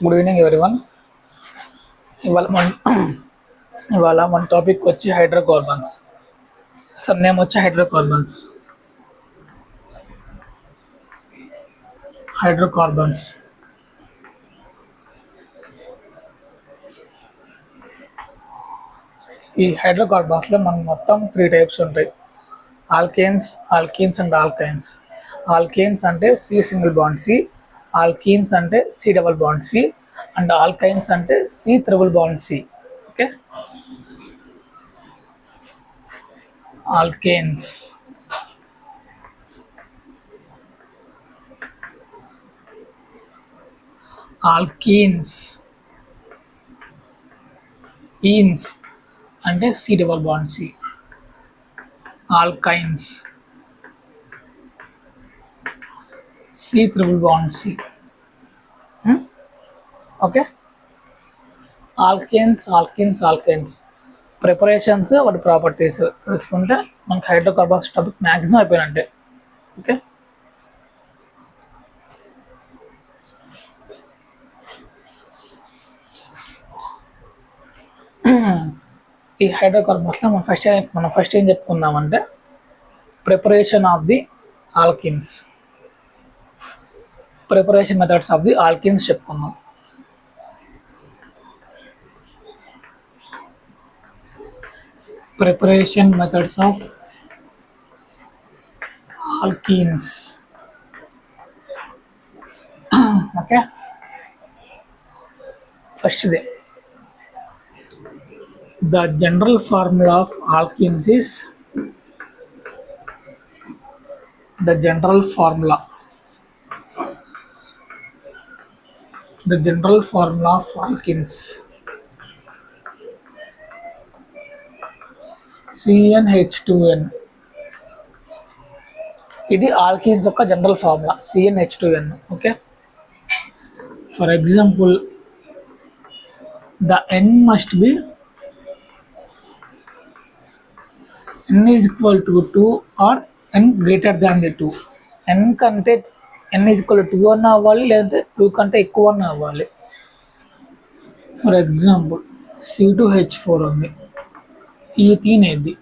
Good evening everyone. ఇవాళ మన ఇవాళ మన టాపిక్ వచ్చి హైడ్రోకార్బన్స్. అసలు నేమ్ వచ్చి హైడ్రోకార్బన్స్. హైడ్రోకార్బన్స్ ఈ హైడ్రోకార్బన్స్లో మనకు మొత్తం 3 టైప్స్ ఉంటాయి. Alkanes, alkenes and alkynes. Alkanes అంటే C single bond C, alkenes అంటే C double bond C, and alkynes అంటే C triple bond C. Okay, alkanes. Alkenes, ఈన్స్ అంటే C double bond C. Alkynes C triple bond C. Okay, alkanes alkenes alkynes preparations వాటి properties తెలుసుకుంటే మనకి hydrocarbons topic maximum అయిపోయినట్టే. ఓకే, ఈ హైడ్రోకార్బన్స్లో మనం ఫస్ట్ ఏం చెప్పుకుందామంటే preparation of the alkenes, preparation methods of the alkynes చెప్పుకుందాం. Preparation methods of alkenes. Okay, ఫస్ట్ది the general formula of alkenes is the general formula of alkenes CnH2n. ఇది ఆల్కీన్స్ యొక్క general formula CnH2n. Okay, for example the n must be n is equal to 2 or n greater than the 2. n కంటే n is equal to 2 అన్న అవ్వాలి, లేదంటే 2 కంటే ఎక్కువ అన్న అవ్వాలి. ఫర్ ఎగ్జాంపుల్ C2H4 ఉంది, ఈథీన్ అయింది.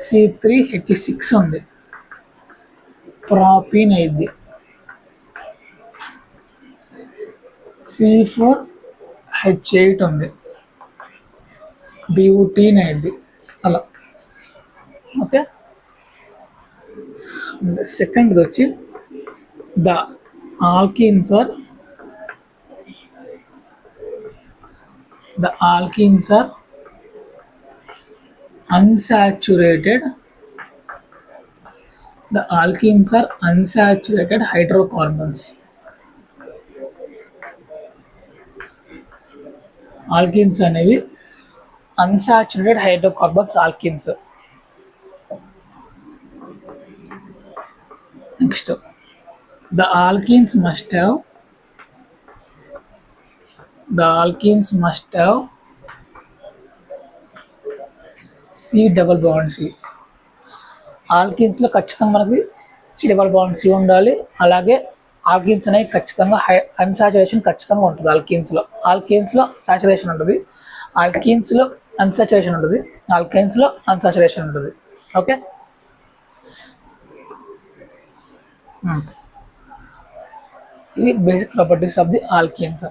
C3H6 ఉంది, ప్రాపీన్ అయింది. C4H8 ఉంది, బ్యూటీన్ అయింది. అలా. ఓకే, సెకండ్ది వచ్చి the alkenes are unsaturated hydrocarbons. Alkenes అనేవి unsaturated hydrocarbons alkenes. Next the alkenes must have C double bond C. ఆల్కీన్స్లో ఖచ్చితంగా మనకి C డబుల్ బాండ్ సి ఉండాలి. అలాగే ఆల్కీన్స్ అనేవి ఖచ్చితంగా అన్సాచురేషన్ ఖచ్చితంగా ఉంటుంది. ఆల్కీన్స్లో సాచురేషన్ ఉంటుంది, ఆల్కీన్స్లో అన్సాచురేషన్ ఉంటుంది, ఆల్కైన్స్లో అన్సాచురేషన్ ఉంటుంది. ఓకే, ఇది basic properties of the alkenes.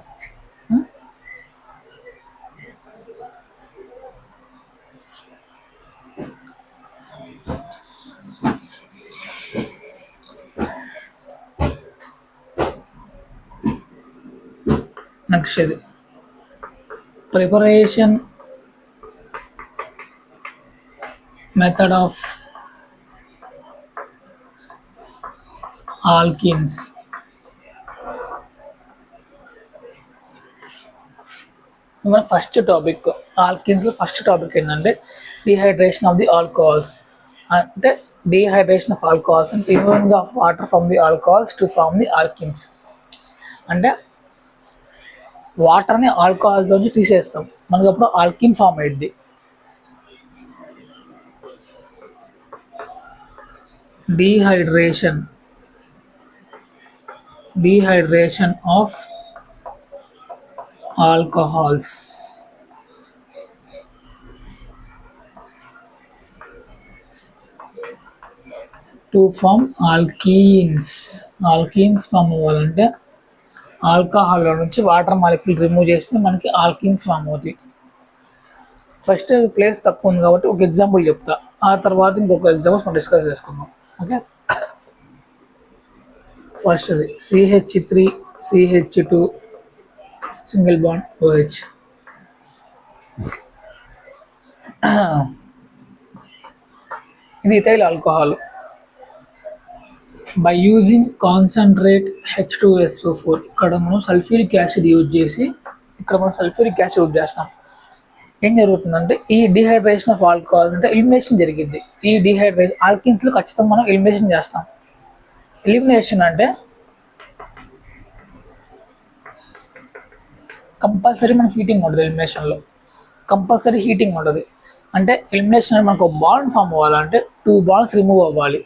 Next ఇది ప్రిపరేషన్ మెథడ్ ఆఫ్ ఆల్కీన్స్. మన ఫస్ట్ టాపిక్ ఆల్కీన్స్లో ఫస్ట్ టాపిక్ ఏంటంటే డిహైడ్రేషన్ ఆఫ్ ది ఆల్కహాల్స్. అంటే డిహైడ్రేషన్ ఆఫ్ ఆల్కహాల్స్ అంటే removing of water from the alcohols to form the alkenes. అంటే వాటర్ని ఆల్కహాల్లోంచి తీసేస్తాం, మనకి అప్పుడు ఆల్కీన్ ఫామ్ అయ్యింది. dehydration dehydration of alcohols to form alkenes. Alkenes form అవ్వాలంటే ఆల్కహాల్లో నుంచి వాటర్ మాలిక్యూల్ రిమూవ్ చేస్తే మనకి ఆల్కీన్స్ ఫామ్ అవుతాయి. ఫస్ట్ ప్లేస్ తక్కువ ఉంది కాబట్టి ఒక ఎగ్జాంపుల్ చెప్తా, ఆ తర్వాత ఇంకొక ఎగ్జాంపుల్స్ మనం డిస్కస్ చేసుకుందాం. ఓకే, ఫస్ట్ అది CH3CH2 సింగిల్ బాండ్ OH. ఇది ethyl alcohol. By using concentrate H2SO4, ఇక్కడ మనం సల్ఫ్యూరిక్ యాసిడ్ యూజ్ చేస్తాం. ఏం జరుగుతుందంటే ఈ డిహైడ్రేషన్ ఆఫ్ ఆల్కహాల్ అంటే ఎలిమినేషన్ జరిగింది. ఈ డిహైడ్రేషన్ ఆల్కిన్స్లో ఖచ్చితంగా మనం ఎలిమినేషన్ చేస్తాం. ఎలిమినేషన్ అంటే కంపల్సరీ మనకు హీటింగ్ ఉంటుంది. ఎలిమినేషన్లో కంపల్సరీ హీటింగ్ ఉంటుంది. అంటే ఎలిమినేషన్ అంటే మనకు బాండ్ ఫామ్ అవ్వాలంటే 2 బాండ్స్ రిమూవ్ అవ్వాలి.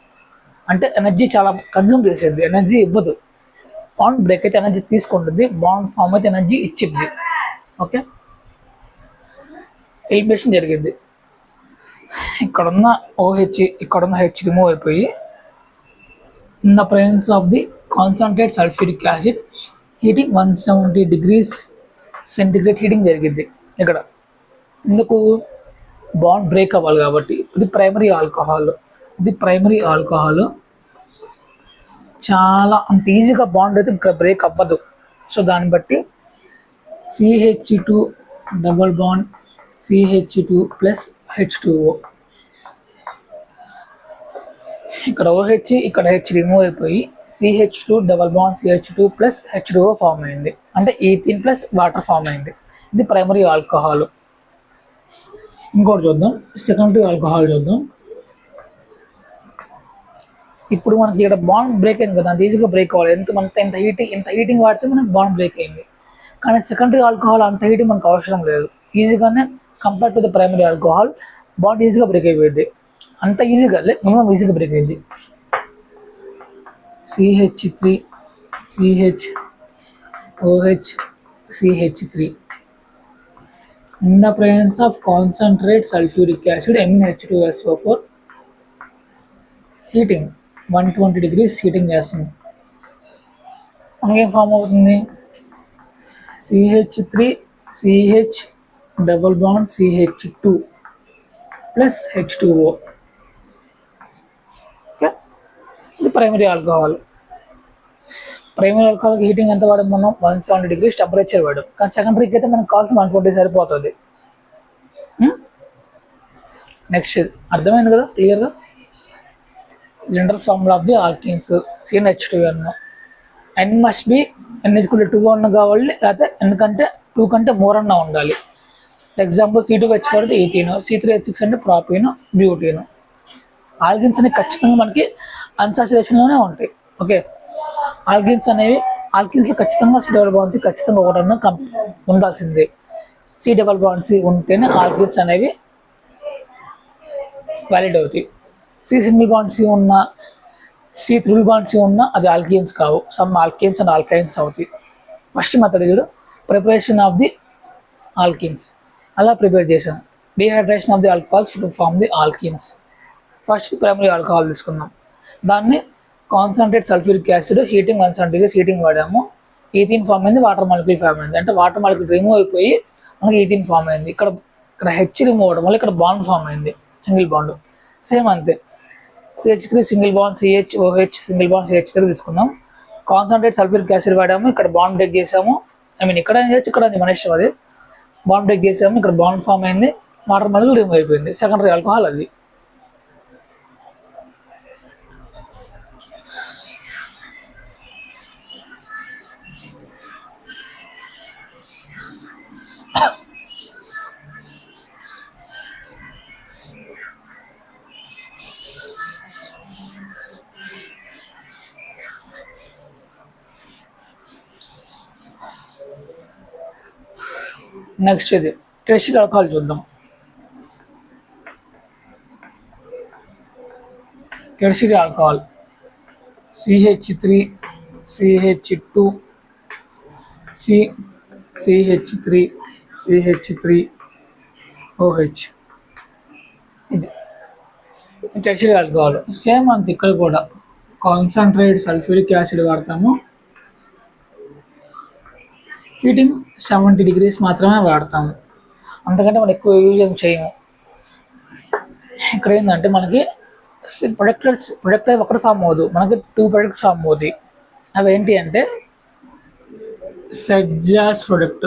అంటే ఎనర్జీ చాలా కన్జ్యూమ్ చేసేది, ఎనర్జీ ఇవ్వదు. బాండ్ బ్రేక్ అయితే ఎనర్జీ తీసుకుంటుంది, బాండ్ ఫామ్ అయితే ఎనర్జీ ఇచ్చింది. ఓకే, ఎలిమినేషన్ జరిగింది. ఇక్కడున్న OH ఇక్కడున్న H రిమూవ్ అయిపోయి in the presence of the concentrate sulphuric acid heating 170 degrees centigrade heating జరిగింది. ఇక్కడ ఎందుకు బాండ్ బ్రేక్ అవ్వాలి కాబట్టి. ఇది ప్రైమరీ ఆల్కహాల్. చాలా అంత ఈజీగా బాండ్ అయితే ఇక్కడ బ్రేక్ అవ్వదు. సో దాన్ని బట్టి CH2 double bond CH2 plus H2O, ఇక్కడ OH ఇక్కడ H రిమూవ్ అయిపోయి CH2 double bond CH2 plus H2O form అయింది. అంటే ఈథీన్ ప్లస్ వాటర్ ఫామ్ అయింది. ఇది ప్రైమరీ ఆల్కహాల్. ఇంకోటి చూద్దాం, సెకండరీ ఆల్కహాల్ చూద్దాం. ఇప్పుడు మనకి ఇక్కడ బాండ్ బ్రేక్ అయింది కదా, అంత ఈజీగా బ్రేక్ అవ్వాలి. ఇంత హీటింగ్ వాడితే మనకి బాండ్ బ్రేక్ అయింది. కానీ సెకండరీ ఆల్కహాల్ అంత హీటింగ్ మనకు అవసరం లేదు. ఈజీగానే compare to the primary alcohol bond ఈజీగా బ్రేక్ అయిపోయింది. అంత ఈజీగా మినిమం ఈజీగా బ్రేక్ అయింది. CH3 CHOH CH3 in the presence of concentrate sulfuric acid MnH2SO4 heating 120 degrees heating చేస్తుంది. మనకేం ఫామ్ అవుతుంది? CH3 CH double bond CH2 plus H2O. ఇది ప్రైమరీ ఆల్కహాల్. హీటింగ్ ఎంత వాడాం మనం? 170 degrees టెంపరేచర్ వాడాం. కానీ సెకండరీకి అయితే మనకు కావాల్సిన 120 సరిపోతుంది. నెక్స్ట్ అర్థమైంది కదా క్లియర్గా? General formula of the alkenes CnH2n. N must be N=2 అన్న కావాలి, లేకపోతే ఎందుకంటే 2 కంటే మోర్ అన్న ఉండాలి. ఎగ్జాంపుల్ C2H4 అంటే ఈథీన్, C3H6 అంటే ప్రాపీన్, బ్యూటీన్. ఆల్కిన్స్ అనేవి ఖచ్చితంగా మనకి అన్సాచురేషన్లోనే ఉంటాయి. ఓకే, ఆల్కిన్స్లో ఖచ్చితంగా C డబల్ బాండ్ C ఖచ్చితంగా ఒకటన్నా ఉండాల్సిందే. C డబల్ బాండ్ C ఉంటేనే ఆల్కిన్స్ అనేవి వ్యాలిడ్ అవుతాయి. C సింగిల్ బాండ్ C ఉన్నా, C ట్రిపుల్ బాండ్ C ఉన్నా అది ఆల్కిన్స్ కావు. సమ్ ఆల్కిన్స్ అండ్ ఆల్కైన్స్ అవుతాయి. ఫస్ట్ మెథడ్ చూడు, ప్రిపరేషన్ ఆఫ్ ది ఆల్కిన్స్. అలా ప్రిపేర్ చేసాం. Dehydration of the alcohols to form the alkenes. First primary alcohol తీసుకున్నాం. దాన్ని concentrate sulphuric acid heating 170 degrees heating వాడాము. ఈథీన్ ఫామ్ అయింది, water molecule form అయింది. అంటే వాటర్ మాలిక్యూల్ రిమూవ్ అయిపోయి మనకి ఈథీన్ ఫామ్ అయింది. ఇక్కడ H రిమూవ్ అవ్వడం వల్ల ఇక్కడ బాండ్ ఫామ్ అయింది, సింగిల్ బాండ్. సేమ్ అంతే, CH3 single bond CHOH single bond CH3 తీసుకున్నాం. కాన్సన్ట్రేట్ సల్ఫ్యూరిక్ యాసిడ్ వాడాము, ఇక్కడ బాండ్ బ్రేక్ చేసాము. ఇక్కడ ఏం చేయొచ్చు, ఇక్కడ మన ఇష్టం. అది బాండ్ బ్రేక్ చేసాము, ఇక్కడ బాండ్ ఫామ్ అయింది, వాటర్ మాలిక్యూల్ రిమూవ్ అయిపోయింది. సెకండరీ ఆల్కహాల్ అది. నెక్స్ట్ ఇది టెర్షియరీ ఆల్కహాల్ చూద్దాం. Tertiary alcohol CH3 CH2 C CH3 CH3OH. ఇది టెర్షియరీ ఆల్కహాల్. సేమ్ అంత ఇక్కడ కూడా కాన్సన్ట్రేట్ సల్ఫ్యూరిక్ యాసిడ్ వాడతాము. హీటింగ్ 70 degrees మాత్రమే వాడతాము, అంతకంటే మనం ఎక్కువ యూజ్ చేయము. ఇక్కడ ఏంటంటే మనకి ప్రొడక్ట్ ఒకటి ఫామ్ అవ్వదు, మనకి 2 ప్రొడక్ట్స్ ఫామ్ అవుతాయి. అవి ఏంటి అంటే సెడ్జాస్ ప్రొడక్ట్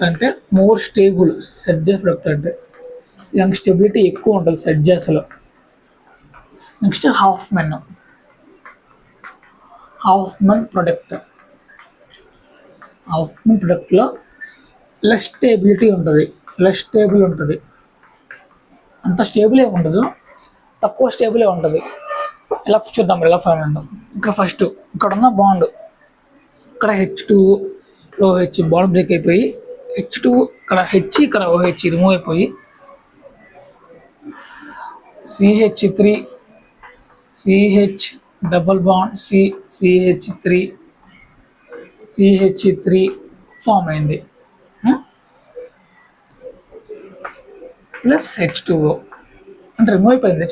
అంటే మోర్ స్టేబుల్. సెడ్జాస్ ప్రొడక్ట్ అంటే దానికి స్టెబిలిటీ ఎక్కువ ఉంటుంది సెడ్జాస్లో. నెక్స్ట్ హాఫ్మెన్ ప్రొడక్ట్లో లెస్ స్టేబుల్ ఉంటుంది. అంత స్టేబుల్ ఏమి ఉండదు, తక్కువ స్టేబులే ఉంటుంది. ఎలా చూద్దాం ఎలా ఫామ్ అయిందో. ఇంకా ఫస్ట్ ఇక్కడ ఉన్న బాండ్, ఇక్కడ H2OH బాండ్ బ్రేక్ అయిపోయి H2 ఇక్కడ H ఇక్కడ OH రిమూవ్ అయిపోయి CH3 CH double bond CH3 form అయింది ప్లస్ H2O అంటే రిమూవ్ అయిపోయింది.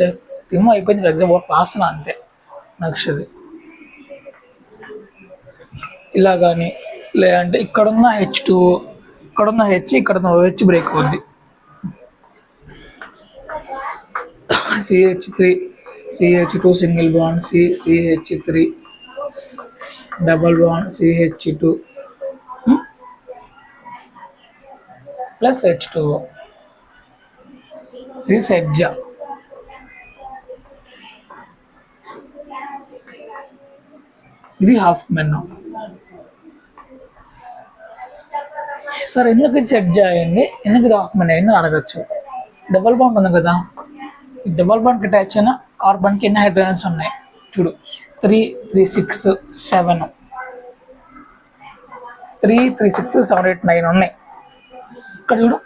ఎగ్జామ్ రాసిన అంతే. నెక్స్ట్ ఇలా కానీ లేదంటే ఇక్కడున్న H2O ఇక్కడున్న H ఇక్కడున్న OH బ్రేక్ అవుద్ది. CH3 CH2 single bond CH3 double bond CH2 plus H2O. ఇది సెడ్జా. ఇది హాఫ్మెన్. సార్ ఎందుకు ఇది సెడ్జా అయింది, ఎందుకు ఇది హాఫ్మెన్ అయింది అని అడగచ్చు. డబల్ బాండ్ ఉంది కదా, ఈ డబల్ బాండ్కి అటాచ్ అయిన కార్బన్కి ఎన్ని హైడ్రోజన్స్ ఉన్నాయి చూడు. 3 3 6 7 3 3 6 7 8 9 ఉన్నాయి. ఇక్కడ చూడు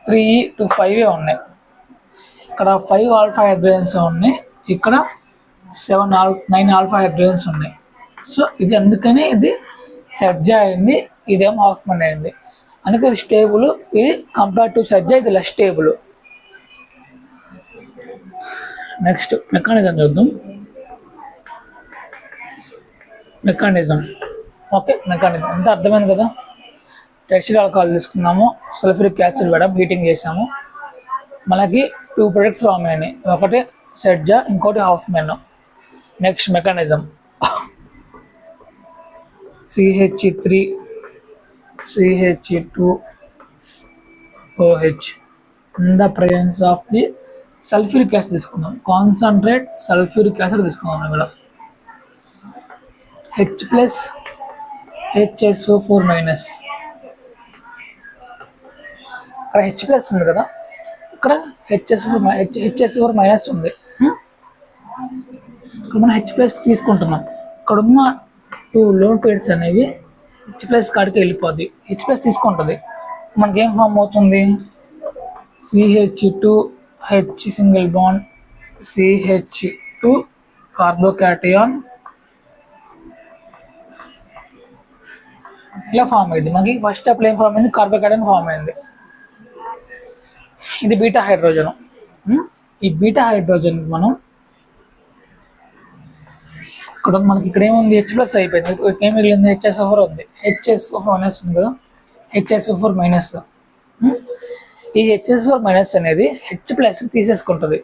3 to 5 ఉన్నాయి. ఇక్కడ 5 ఆల్ఫా హైడ్రోజన్స్ ఉన్నాయి, ఇక్కడ 9 ఆల్ఫా హైడ్రోజన్స్ ఉన్నాయి. సో ఇది అందుకని ఇది సెడ్జా అయింది, ఇదేమో హాఫ్మెన్ అయింది. అందుకే ఇది స్టేబుల్. ఇది కంపేర్ టు సెడ్జా ఇది లెస్ స్టేబుల్. నెక్స్ట్ మెకానిజం చూద్దాం. ఓకే, మెకానిజం అంతా అర్థమైంది కదా. టెర్షియరీ ఆల్కహాల్ తీసుకున్నాము, సల్ఫ్యూరిక్ యాసిడ్ వేయడం, హీటింగ్ చేసాము, మనకి 2 ప్రొడక్ట్స్ ఫామ్ అయినాయి. ఒకటి సెడ్జా, ఇంకోటి Hoffman. Next mechanism CH3 CH2OH in the presence of the sulphuric acid తీసుకుందాం. కాన్సన్ట్రేట్ సల్ఫ్యూరిక్ యాసిడ్ తీసుకుందాం. ఇక్కడ H ప్లస్ HSO4 మైనస్, ఇక్కడ H ప్లస్ ఉంది కదా, ఇక్కడ HSO4 మైనస్ ఉంది. ఇక్కడ మనం H ప్లస్ తీసుకుంటున్నాం. ఇక్కడ ఉన్న 2 లోన్ పేర్స్ అనేవి H ప్లస్ కాడికి వెళ్ళిపోద్ది. H ప్లస్ తీసుకుంటుంది, మనకి ఏం ఫామ్ అవుతుంది? CH2H single bond CH2 carbocation ఇలా ఫామ్ అయింది. మనకి ఫస్ట్ స్టెప్లో ఏం ఫామ్ అయింది? కార్బోకాటయాన్ ఫామ్ అయింది. ఇది బీటా హైడ్రోజన్. ఈ బీటా హైడ్రోజన్ మనం ఇక్కడ మనకి ఇక్కడ ఏముంది? H ప్లస్ అయిపోయింది. ఏం మిగిలింది? HSO4 ఉంది. HSO4 మైనస్ ఉంది కదా, HSO4 మైనస్. ఈ HSO4 మైనస్ అనేది H ప్లస్ తీసేసుకుంటుంది.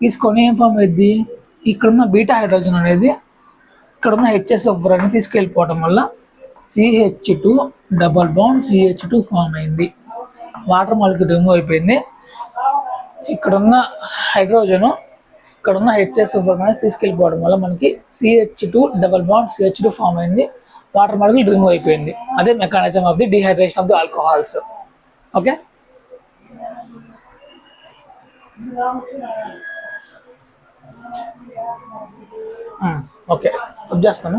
తీసుకొని ఏం ఫామ్ అయింది? ఇక్కడున్న బీటా హైడ్రోజన్ అనేది ఇక్కడున్న HSO4 అనేది తీసుకెళ్ళిపోవడం వల్ల CH2 double bond CH2 form అయింది. వాటర్ మాలిక్యూల్ రిమూవ్ అయిపోయింది. ఇక్కడున్న హైడ్రోజన్ ఇక్కడున్న HSO4 మైనస్ తీసుకెళ్ళిపోవడం వల్ల మనకి CH2 double bond CH2 form అయింది. వాటర్ మాలిక్యూల్ రిమూవ్ అయిపోయింది. అదే mechanism of the dehydration of the alcohols. Okay, okay చేస్తాను.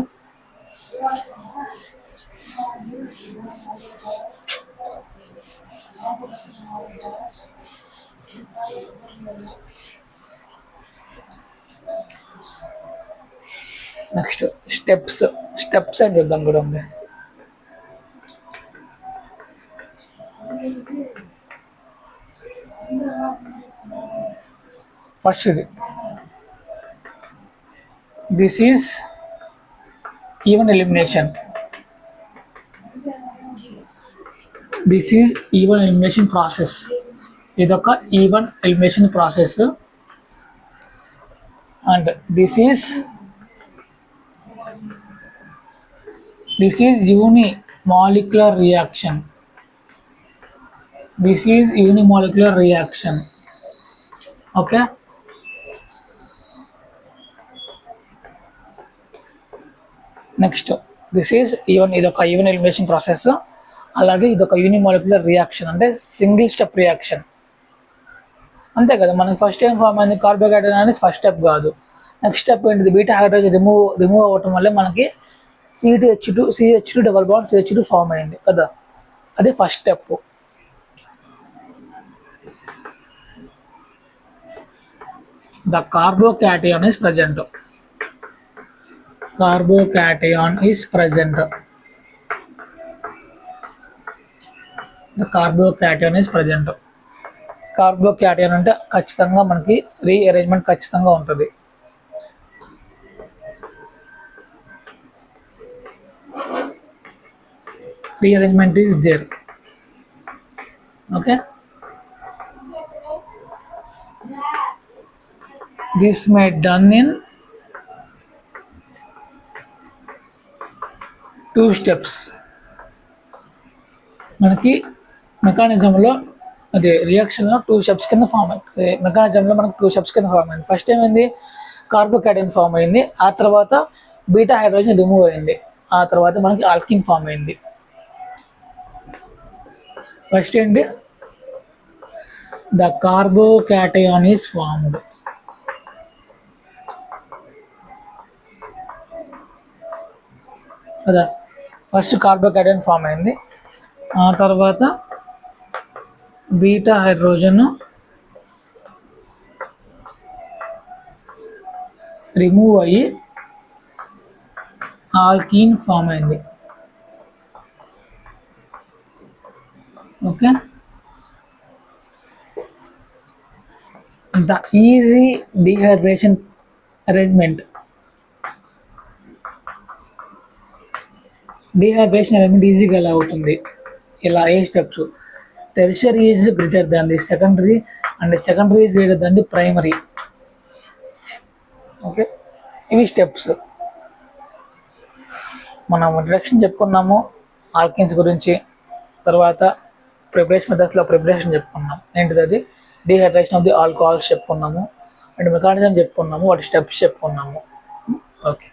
నెక్స్ట్ స్టెప్స్ అని చూద్దాం కూడా ఉంది. First this is E one elimination. This is E one elimination process. ఇదొక E one elimination process. And this is unimolecular reaction. This is unimolecular reaction. Okay. Next ఇదొక E one elimination process. అలాగే ఇదొక unimolecular reaction, అంటే single step reaction. అంతే కదా, మనకి first time form అయింది carbohydrate అనేది ఫస్ట్ స్టెప్ కాదు. నెక్స్ట్ స్టెప్ ఏంటిది, బీటా హైడ్రోజన్ రిమూవ్ అవ్వటం వల్ల మనకి CH2 double bond CH2 form అయింది కదా, అది first step. The carbocation is present. Carbocation is present. The carbocation is present. Carbocation అంటే ఖచ్చితంగా మనకి రీఅరేంజ్మెంట్ ఖచ్చితంగా ఉంటుంది. Rearrangement is there. Okay. This may done in 2 steps. మనకి మెకానిజంలో అదే రియాక్షన్లో 2 స్టెప్స్ కింద ఫామ్ అయింది. మెకానిజంలో మనకు 2 స్టెప్స్ కింద ఫామ్ అయింది. ఫస్ట్ ఏమైంది, కార్బోక్యాటయాన్ ఫామ్ అయింది. ఆ తర్వాత బీటా హైడ్రోజన్ రిమూవ్ అయింది. ఆ తర్వాత మనకి ఆల్కిన్ ఫామ్ అయింది. ఫస్ట్ ఏంటి, ద కార్బోక్యాటయాన్ ఈస్ ఫార్మ్డ్. కదా, ఫస్ట్ కార్బోక్యాటయాన్ ఫామ్ అయింది. ఆ తర్వాత బీటా హైడ్రోజన్ రిమూవ్ అయ్యి ఆల్కీన్ ఫామ్ అయింది. Okay. The easy dehydration arrangement. Dehydration arrangement ఈజీగా ఎలా అవుతుంది, ఇలా ఏ steps, tertiary is greater than the secondary and secondary is greater than the primary. Okay, ఇవి స్టెప్స్. మనం ఇంట్రడక్షన్ చెప్పుకున్నాము ఆల్కిన్స్ గురించి, తర్వాత ప్రిపరేషన్ మెథడ్స్లో ప్రిపరేషన్ చెప్పుకున్నాం. ఏంటిది అది, డీహైడ్రేషన్ ఆఫ్ ది ఆల్కహాల్స్ చెప్పుకున్నాము, అండ్ మెకానిజం చెప్పుకున్నాము, వాటి స్టెప్స్ చెప్పుకున్నాము. ఓకే.